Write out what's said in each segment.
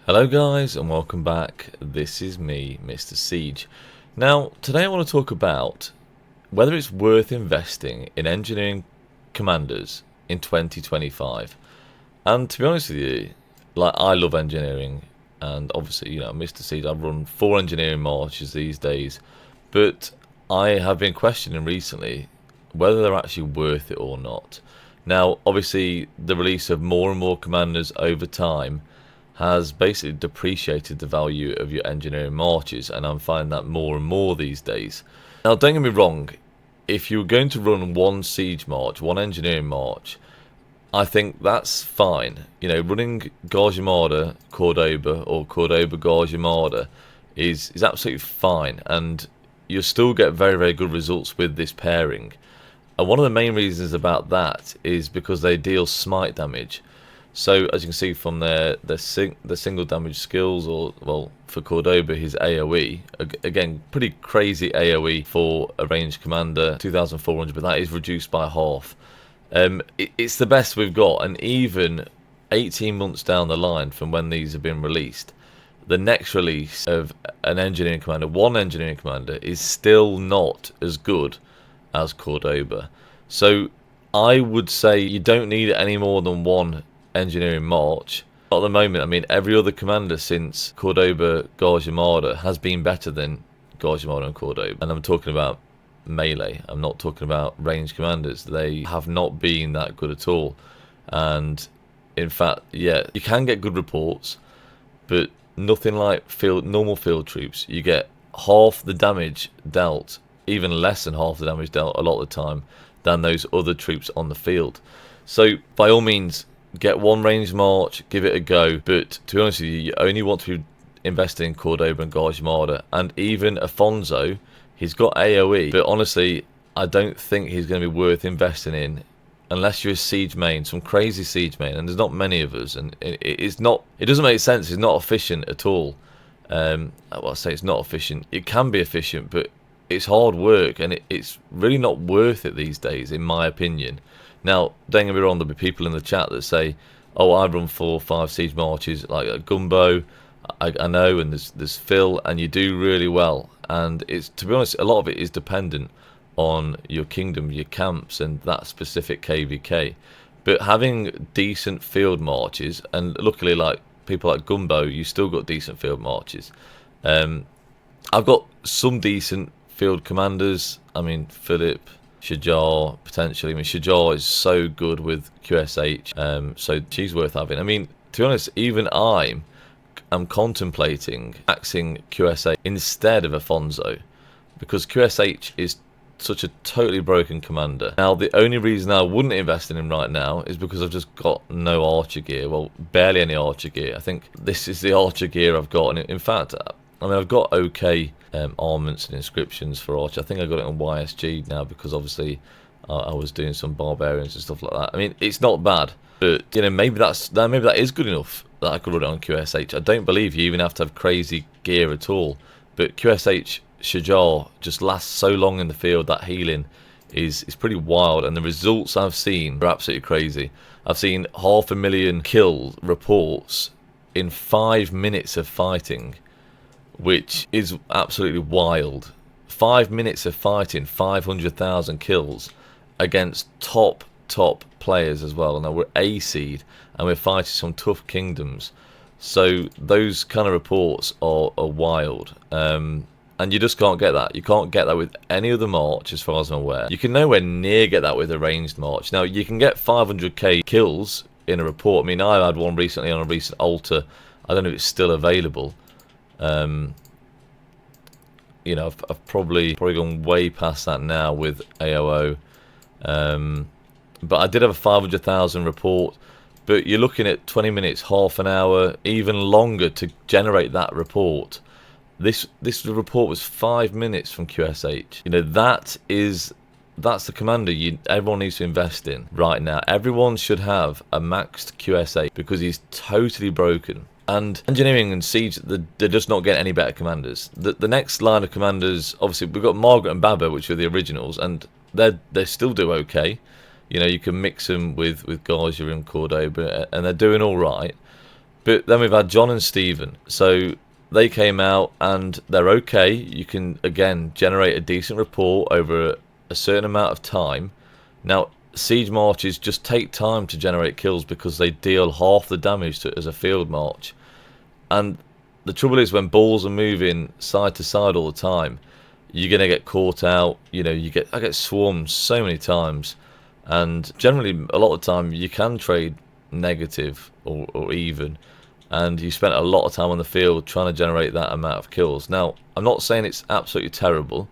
Hello guys and welcome back. This is me, Mr. Siege. Now, today I want to talk about whether it's worth investing in engineering commanders in 2025. And to be honest with you, I love engineering, and obviously, Mr. Siege, I've run 4 engineering marches these days, but I have been questioning recently whether they're actually worth it or not. Now, obviously, the release of more and more commanders over time has basically depreciated the value of your engineering marches, and I'm finding that more and more these days. Now, don't get me wrong, if you're going to run one siege march, one engineering march, I think that's fine. Running Gauge Armada Cordoba or Cordoba Gauge Armada is absolutely fine, and you'll still get very, very good results with this pairing. And one of the main reasons about that is because they deal smite damage. So as you can see from the single damage skills, or well, for Cordoba, his AoE, again, pretty crazy AoE for a ranged commander, 2,400, but that is reduced by half. It's the best we've got, and even 18 months down the line from when these have been released, the next release of an engineering commander, one engineering commander, is still not as good as Cordoba. So I would say you don't need any more than one engineering march. At the moment, I mean, every other commander since Cordoba Gauge Armada has been better than Gauge Armada and Cordoba. And I'm talking about melee. I'm not talking about ranged commanders. They have not been that good at all. And in fact, yeah, you can get good reports, but nothing like normal field troops. You get half the damage dealt, even less than half the damage dealt a lot of the time, than those other troops on the field. So by all means, get one ranged march, give it a go, but to be honest with you, you only want to be investing in Cordoba and Gauge Armada. And even Afonso, he's got AoE, but honestly, I don't think he's going to be worth investing in unless you're a siege main, some crazy siege main, and there's not many of us, and it doesn't make sense. It's not efficient at all. Well, I say it's not efficient. It can be efficient, but it's hard work, and it's really not worth it these days, in my opinion. Now, don't get me wrong, there'll be people in the chat that say, oh, I run 4 or 5 siege marches, like a Gumbo, I know, and there's Phil, and you do really well. And it's, to be honest, a lot of it is dependent on your kingdom, your camps, and that specific KVK. But having decent field marches, and luckily, like people like Gumbo, you still got decent field marches. I've got some decent field commanders. I mean, Philip, Shajar, potentially. I mean, Shajar is so good with QSH, so she's worth having. I mean, to be honest, even I'm contemplating axing QSH instead of Afonso, because QSH is such a totally broken commander. Now, the only reason I wouldn't invest in him right now is because I've just got no archer gear. Well, barely any archer gear. I think this is the archer gear I've got, and in fact, I mean, I've got okay armaments and inscriptions for archer. I think I got it on YSG now because obviously I was doing some barbarians and stuff like that. I mean, it's not bad, but maybe that is good enough that I could run it on QSH. I don't believe you even have to have crazy gear at all, but QSH Shajar just lasts so long in the field. That healing is pretty wild, and the results I've seen are absolutely crazy. I've seen 500,000 kill reports in 5 minutes of fighting, which is absolutely wild. 5 minutes of fighting, 500,000 kills against top players as well. Now, we're A seed and we're fighting some tough kingdoms, so those kind of reports are wild. And you just can't get that. You can't get that with any other march, as far as I'm aware. You can nowhere near get that with a ranged march. Now, you can get 500k kills in a report. I mean, I had one recently on a recent altar. I don't know if it's still available. I've probably gone way past that now with AOO. But I did have a 500,000 report. But you're looking at 20 minutes, half an hour, even longer to generate that report. This report was 5 minutes from QSH. That's the commander everyone needs to invest in right now. Everyone should have a maxed QSH because he's totally broken. And engineering and siege, they're just not getting any better commanders. The next line of commanders, obviously, we've got Margaret and Baba, which are the originals, and they still do okay. You can mix them with Gaja and Cordoba, and they're doing all right. But then we've had John and Stephen. So they came out and they're okay. You can, again, generate a decent report over a certain amount of time. Now, siege marches just take time to generate kills because they deal half the damage as a field march. And the trouble is, when balls are moving side to side all the time, you're going to get caught out. You know, I get swarmed so many times. And generally, a lot of the time, you can trade negative or even. And you spent a lot of time on the field trying to generate that amount of kills. Now, I'm not saying it's absolutely terrible,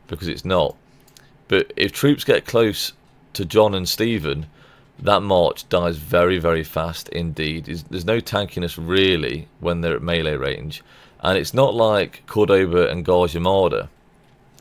because it's not. But if troops get close to John and Stephen, that march dies very, very fast indeed. There's no tankiness really when they're at melee range. And it's not like Cordoba and Gauge Armada.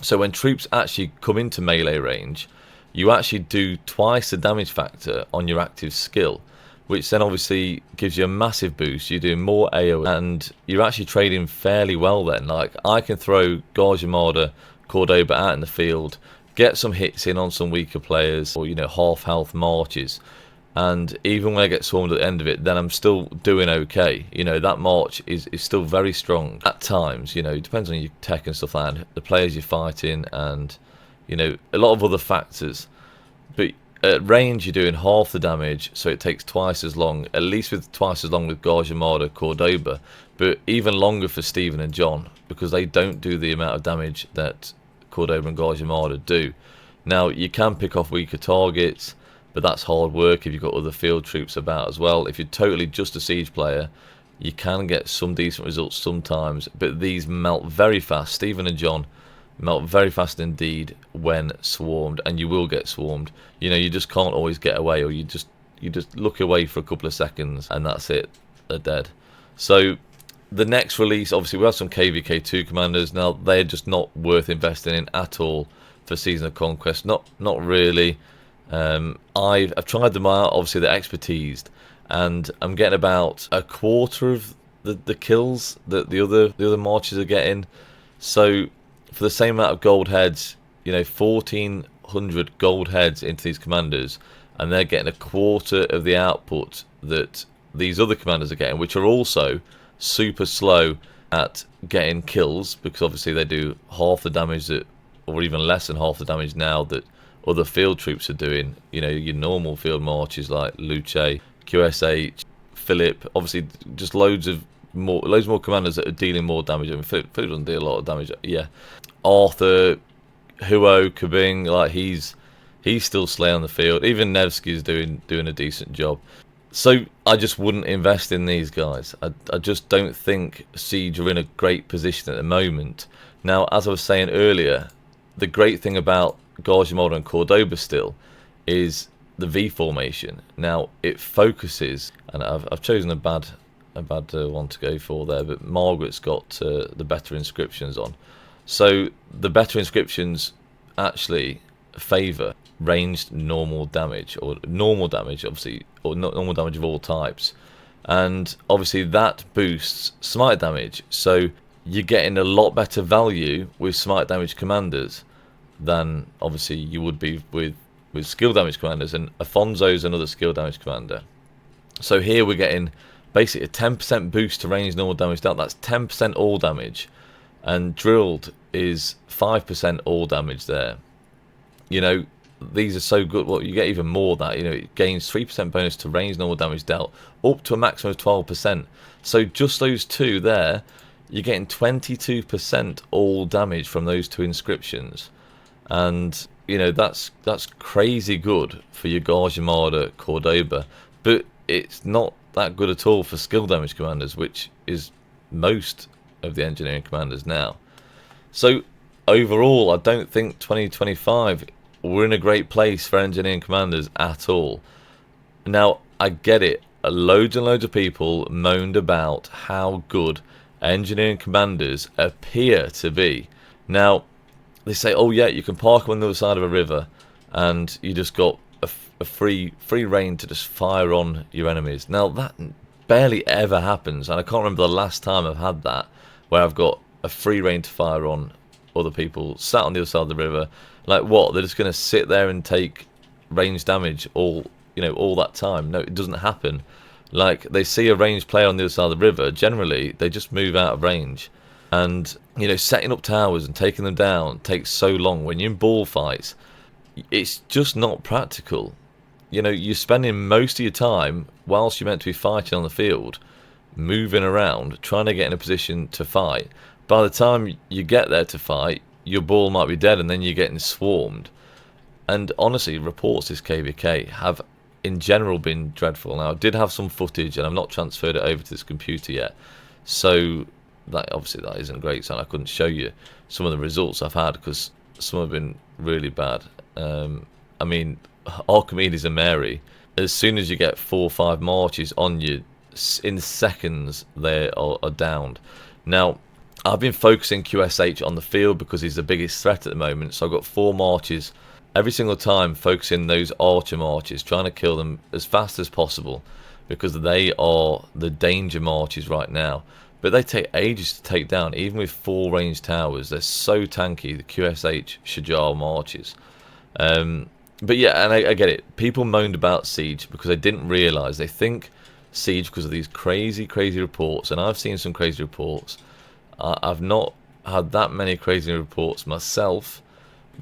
So when troops actually come into melee range, you actually do twice the damage factor on your active skill, which then obviously gives you a massive boost. You're doing more AoE, and you're actually trading fairly well then. Like, I can throw Gauge Armada, Cordoba out in the field, get some hits in on some weaker players, or, you know, half health marches, and even when I get swarmed at the end of it, then I'm still doing okay. You know, that march is still very strong at times. You know, it depends on your tech and stuff like that, the players you're fighting, and, you know, a lot of other factors. But at range, you're doing half the damage, so it takes twice as long, at least with twice as long with Gauge Armada, Cordoba, but even longer for Stephen and John, because they don't do the amount of damage that Cordoba and Gauge Armada do. Now, you can pick off weaker targets, but that's hard work if you've got other field troops about as well. If you're totally just a siege player, you can get some decent results sometimes, but these melt very fast. Stephen and John melt very fast indeed when swarmed, and you will get swarmed. You know, you just can't always get away, or you just look away for a couple of seconds and that's it, they're dead. So the next release, obviously we have some KVK2 commanders. Now, they're just not worth investing in at all for Season of Conquest. Not really. I've tried them out. Obviously they're expertised, and I'm getting about a quarter of the kills that the other marches are getting. So for the same amount of gold heads, you know, 1400 gold heads into these commanders, and they're getting a quarter of the output that these other commanders are getting, which are also super slow at getting kills, because obviously they do half the damage that, or even less than half the damage now, that other field troops are doing. You know, your normal field marches like Luce, QSH, Philip, obviously just loads more commanders that are dealing more damage. I mean, Philip doesn't deal a lot of damage. Yeah, Arthur, Huo, Kabing, like he's still slaying on the field. Even Nevsky's doing a decent job. So I just wouldn't invest in these guys. I just don't think Siege are in a great position at the moment. Now, as I was saying earlier, the great thing about Gauge Armada and Cordoba still is the V formation. Now, it focuses, and I've chosen a bad one to go for there, but Margaret's got the better inscriptions on. So the better inscriptions actually favour ranged normal damage, or normal damage, obviously, or normal damage of all types, and obviously that boosts smite damage. So you're getting a lot better value with smite damage commanders than obviously you would be with skill damage commanders, and Afonso's another skill damage commander. So here we're getting basically a 10% boost to range normal damage dealt. That's 10% all damage, and drilled is 5% all damage there. You know, these are so good. Well, you get even more than that. You know, it gains 3% bonus to range normal damage dealt, up to a maximum of 12%. So just those two there, you're getting 22% all damage from those two inscriptions. And, you know, that's crazy good for your Gauge Armada, Cordoba. But it's not that good at all for skill damage commanders, which is most of the engineering commanders now. So overall, I don't think 2025 we're in a great place for engineering commanders at all. Now, I get it. Loads and loads of people moaned about how good engineering commanders appear to be. Now, they say, oh yeah, you can park on the other side of a river, and you just got a free reign to just fire on your enemies. Now, that barely ever happens, and I can't remember the last time I've had that, where I've got a free reign to fire on other people sat on the other side of the river. Like, what? They're just going to sit there and take range damage all that time? No, it doesn't happen. Like, they see a ranged player on the other side of the river, generally they just move out of range. And, you know, setting up towers and taking them down takes so long. When you're in ball fights, it's just not practical. You know, you're spending most of your time, whilst you're meant to be fighting on the field, moving around, trying to get in a position to fight. By the time you get there to fight, your ball might be dead and then you're getting swarmed. And honestly, reports this KVK have in general been dreadful. Now, I did have some footage and I've not transferred it over to this computer yet, so that obviously that isn't great, so I couldn't show you some of the results I've had because some have been really bad. I mean, Archimedes and Mary, as soon as you get 4 or 5 marches on you, in seconds they are downed. Now, I've been focusing QSH on the field because he's the biggest threat at the moment, so I've got 4 marches every single time, focusing those archer marches, trying to kill them as fast as possible because they are the danger marches right now. But they take ages to take down, even with 4 ranged towers. They're so tanky, the QSH Shajar marches. But yeah, and I get it. People moaned about Siege because they didn't realise. They think Siege because of these crazy reports, and I've seen some crazy reports. I've not had that many crazy reports myself,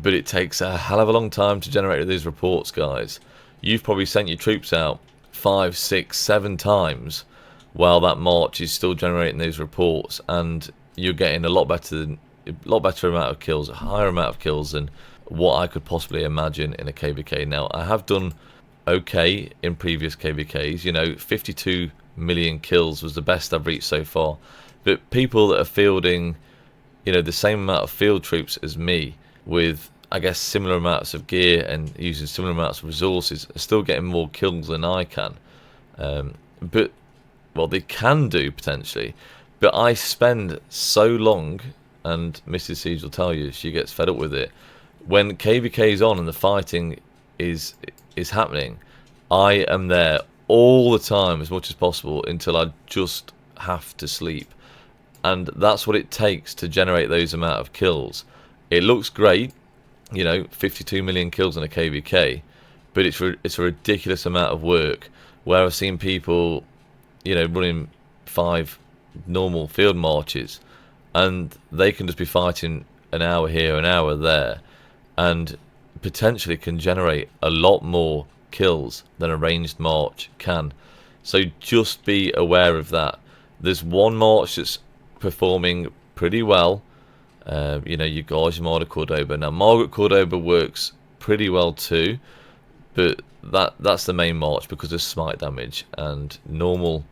but it takes a hell of a long time to generate these reports, guys. You've probably sent your troops out 5, 6, 7 times while that march is still generating these reports, and you're getting a lot better amount of kills, a higher amount of kills than what I could possibly imagine in a KVK. Now, I have done okay in previous KVKs. You know, 52 million kills was the best I've reached so far. But people that are fielding, you know, the same amount of field troops as me, with, I guess, similar amounts of gear and using similar amounts of resources, are still getting more kills than I can. But, well, they can do, potentially. But I spend so long, and Mrs. Siege will tell you, she gets fed up with it. When KVK is on and the fighting is happening, I am there all the time as much as possible until I just have to sleep. And that's what it takes to generate those amount of kills. It looks great, you know, 52 million kills in a KVK, but it's a ridiculous amount of work. Where I've seen people, you know, running 5 normal field marches, and they can just be fighting an hour here, an hour there, and potentially can generate a lot more kills than a ranged march can. So just be aware of that. There's one march that's performing pretty well. You know, you guys, Margaret Cordoba. Now, Margaret Cordoba works pretty well too, but that's the main march because of smite damage and normal,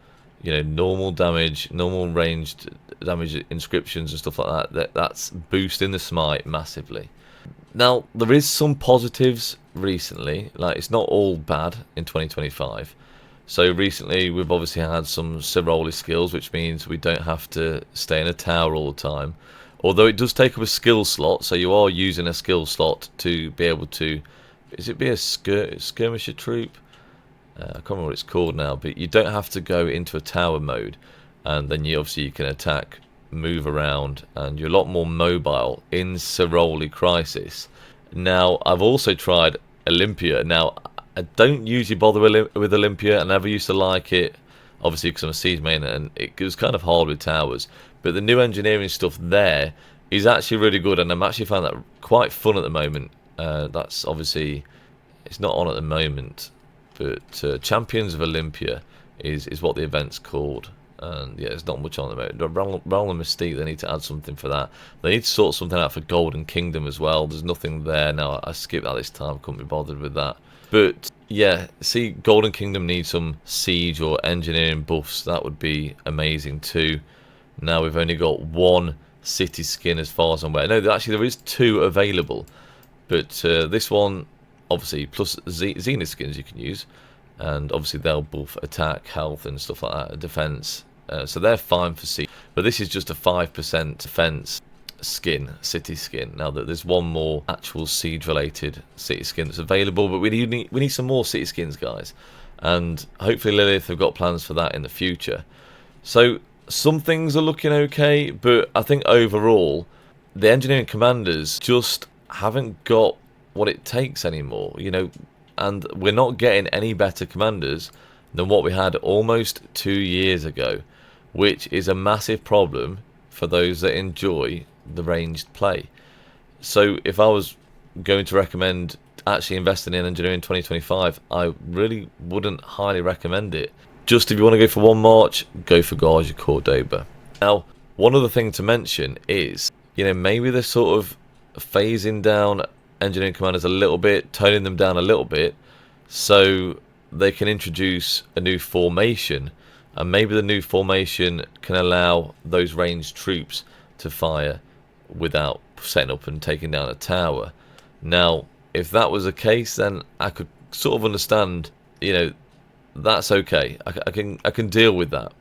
you know, normal damage, normal ranged damage inscriptions and stuff like that. That's boosting the smite massively. Now, there is some positives recently. Like, it's not all bad in 2025. So recently we've obviously had some Ciroli skills, which means we don't have to stay in a tower all the time. Although it does take up a skill slot, so you are using a skill slot to be able to... Is it be a skirmisher troop? I can't remember what it's called now, but you don't have to go into a tower mode. And then you can attack, move around, and you're a lot more mobile in Ciroli Crisis. Now, I've also tried Olympia. Now, I don't usually bother with Olympia. I never used to like it, obviously because I'm a siege main, and it was kind of hard with towers. But the new engineering stuff there is actually really good, and I'm actually finding that quite fun at the moment. That's obviously, it's not on at the moment, but Champions of Olympia is what the event's called. And yeah, there's not much on at the moment. Realm of Mystique, they need to add something for that. They need to sort something out for Golden Kingdom as well. There's nothing there now. I skipped that this time, couldn't be bothered with that. But yeah, see, Golden Kingdom needs some siege or engineering buffs. That would be amazing too. Now we've only got 1 city skin as far as I'm aware. No, actually there is 2 available. But this one, obviously, plus Zenith skins you can use. And obviously they'll buff attack, health and stuff like that, defense. So they're fine for siege. But this is just a 5% defense skin, city skin. Now that there's one more actual siege related city skin that's available, but we need some more city skins, guys. And hopefully Lilith have got plans for that in the future. So some things are looking okay, but I think overall the engineering commanders just haven't got what it takes anymore, you know. And we're not getting any better commanders than what we had almost 2 years ago, which is a massive problem for those that enjoy the ranged play. So if I was going to recommend actually investing in engineering 2025, I really wouldn't highly recommend it. Just if you want to go for one march, go for Garja Cordoba. Now, one other thing to mention is, maybe they're sort of phasing down engineering commanders a little bit, toning them down a little bit, so they can introduce a new formation, and maybe the new formation can allow those ranged troops to fire without setting up and taking down a tower. Now, if that was the case, then I could sort of understand, that's okay. I can deal with that.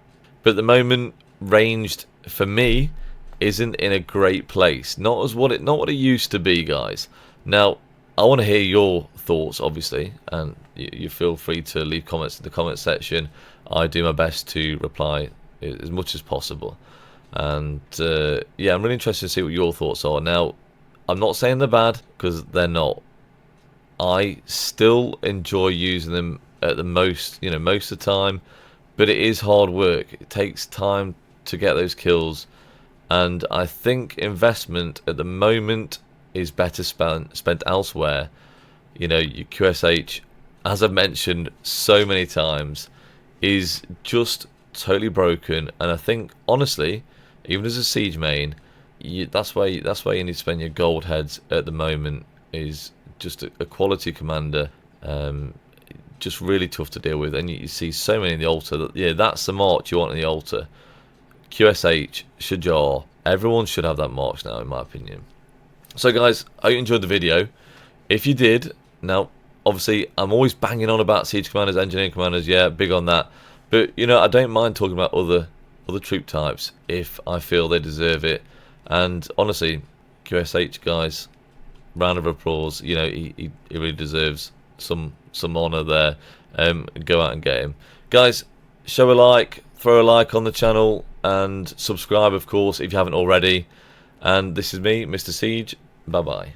But at the moment, ranged for me isn't in a great place. Not what it used to be, guys. Now, I want to hear your thoughts, obviously, and you feel free to leave comments in the comment section. I do my best to reply as much as possible. And yeah, I'm really interested to see what your thoughts are. Now, I'm not saying they're bad, because they're not. I still enjoy using them at the most of the time, but it is hard work. It takes time to get those kills, and I think investment at the moment is better spent elsewhere. Your QSH, as I've mentioned so many times, is just totally broken, and I think honestly, even as a siege main, that's why you need to spend your gold heads at the moment. Is just a quality commander, just really tough to deal with, and you see so many in the altar. That's the march you want in the altar. QSH, Shajar, everyone should have that march now, in my opinion. So guys, I hope you enjoyed the video. If you did, now obviously I'm always banging on about siege commanders, engineering commanders, yeah, big on that, but I don't mind talking about other troop types if I feel they deserve it. And honestly, QSH guys, round of applause. He really deserves some honor there. Go out and get him, guys. Show a like, throw a like on the channel, and subscribe, of course, if you haven't already. And this is me, Mr. Siege. Bye bye.